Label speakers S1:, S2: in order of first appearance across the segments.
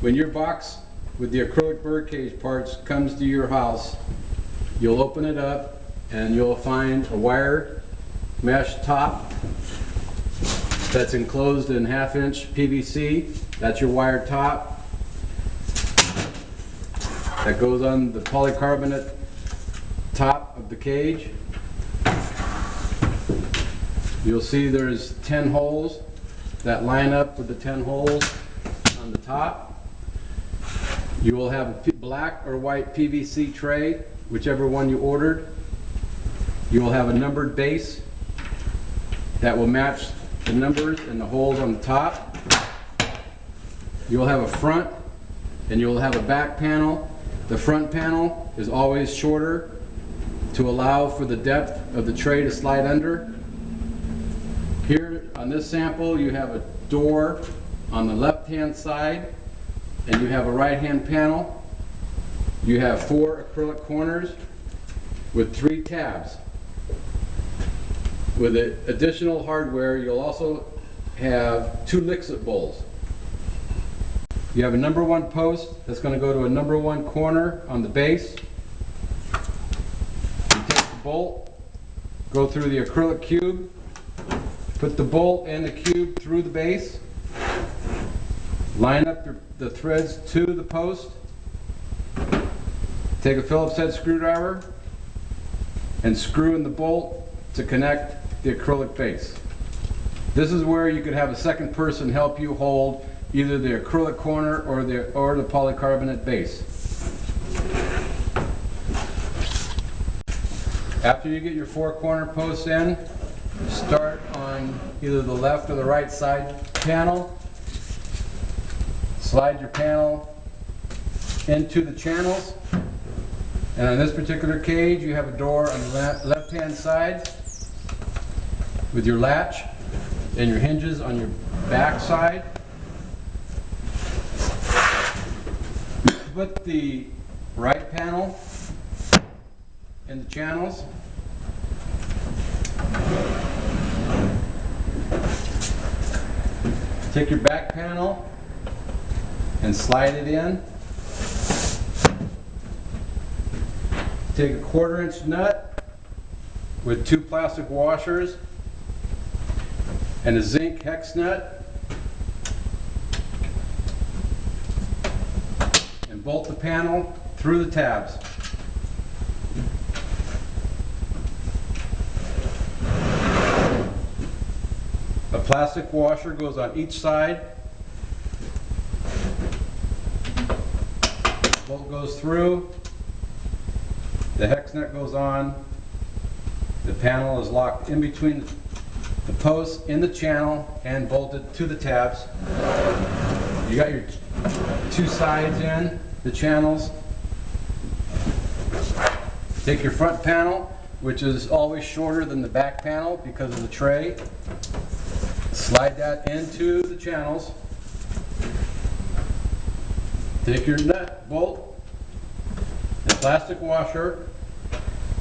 S1: When your box with the acrylic birdcage parts comes to your house, you'll open it up and you'll find a wire mesh top that's enclosed in 1/2" PVC. That's your wire top. That goes on the polycarbonate top of the cage. You'll see there's 10 holes that line up with the 10 holes on the top. You will have a black or white PVC tray, whichever one you ordered. You will have a numbered base that will match the numbers and the holes on the top. You will have a front and you will have a back panel. The front panel is always shorter to allow for the depth of the tray to slide under. Here on this sample you have a door on the left hand side and you have a right hand panel. You have 4 acrylic corners with 3 tabs. With the additional hardware you'll also have 2 Lixit bowls. You have a number 1 post that's going to go to a number 1 corner on the base. You take the bolt, go through the acrylic cube, put the bolt and the cube through the base, line up the threads to the post, take a Phillips head screwdriver and screw in the bolt to connect the acrylic base. This is where you could have a second person help you hold either the acrylic corner or the polycarbonate base. After you get your 4 corner posts in, start on either the left or the right side panel. Slide your panel into the channels. And on this particular cage, you have a door on the left-hand side with your latch and your hinges on your back side. Put the right panel in the channels. Take your back panel and slide it in. Take a 1/4" nut with 2 plastic washers and a zinc hex nut and bolt the panel through the tabs. A plastic washer goes on each side. Bolt goes through. The hex nut goes on. The panel is locked in between the posts in the channel and bolted to the tabs. You got your 2 sides in the channels. Take your front panel, which is always shorter than the back panel because of the tray. Slide that into the channels. Take your nut, bolt, and plastic washer,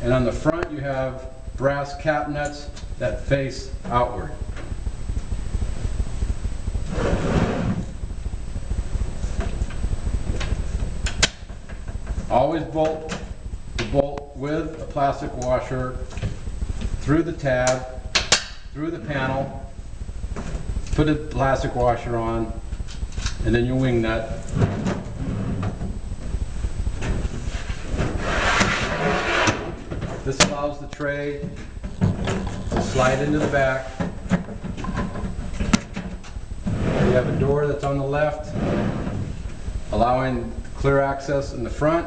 S1: and on the front you have brass cap nuts that face outward. Always bolt the bolt with a plastic washer through the tab, through the panel. Put a plastic washer on, and then your wing nut. This allows the tray to slide into the back. You have a door that's on the left, allowing clear access in the front.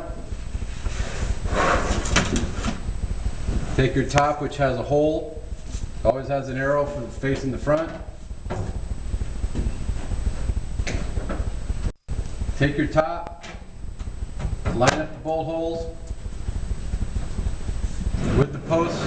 S1: Take your top, which has a hole, always has an arrow facing the front. Take your top, line up the bolt holes with the posts.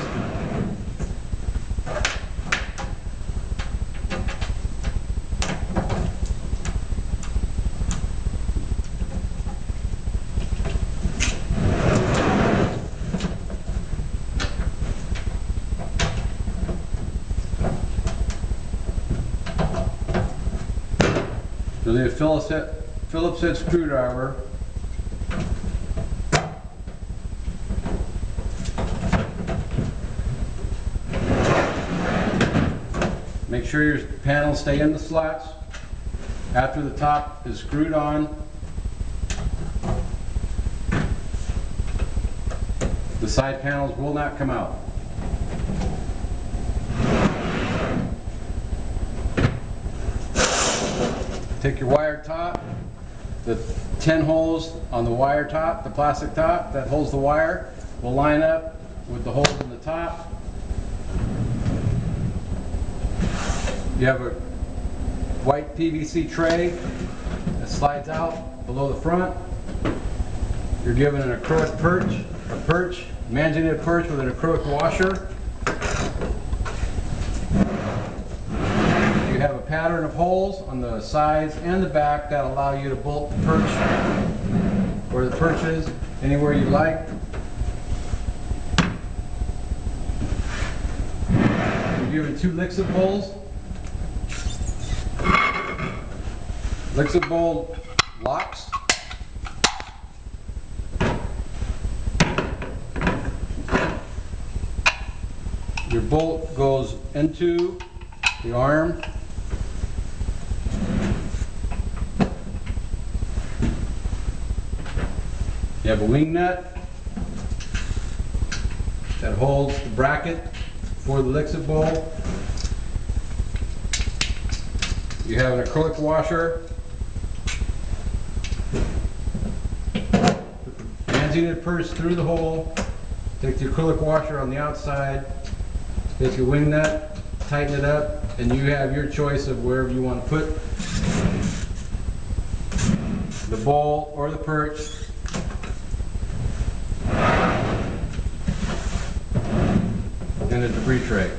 S1: You'll need a Phillips Phillips head screwdriver. Make sure your panels stay in the slots after the top is screwed on. The side panels will not come out. Take your wire top, the 10 holes on the wire top, the plastic top that holds the wire, will line up with the holes in the top. You have a white PVC tray that slides out below the front. You're given an acrylic perch, managing perch with an acrylic washer. You have a pattern of holes on the sides and the back that allow you to bolt the perch where the perch is, anywhere you like. You're given 2 Lixit bowls. Lixit bowl locks. Your bolt goes into the arm. You have a wing nut that holds the bracket for the Lixit bowl. You have an acrylic washer. Managing perch through the hole. Take the acrylic washer on the outside. Take your wing nut, tighten it up, and you have your choice of wherever you want to put the bowl or the perch. In a debris tray.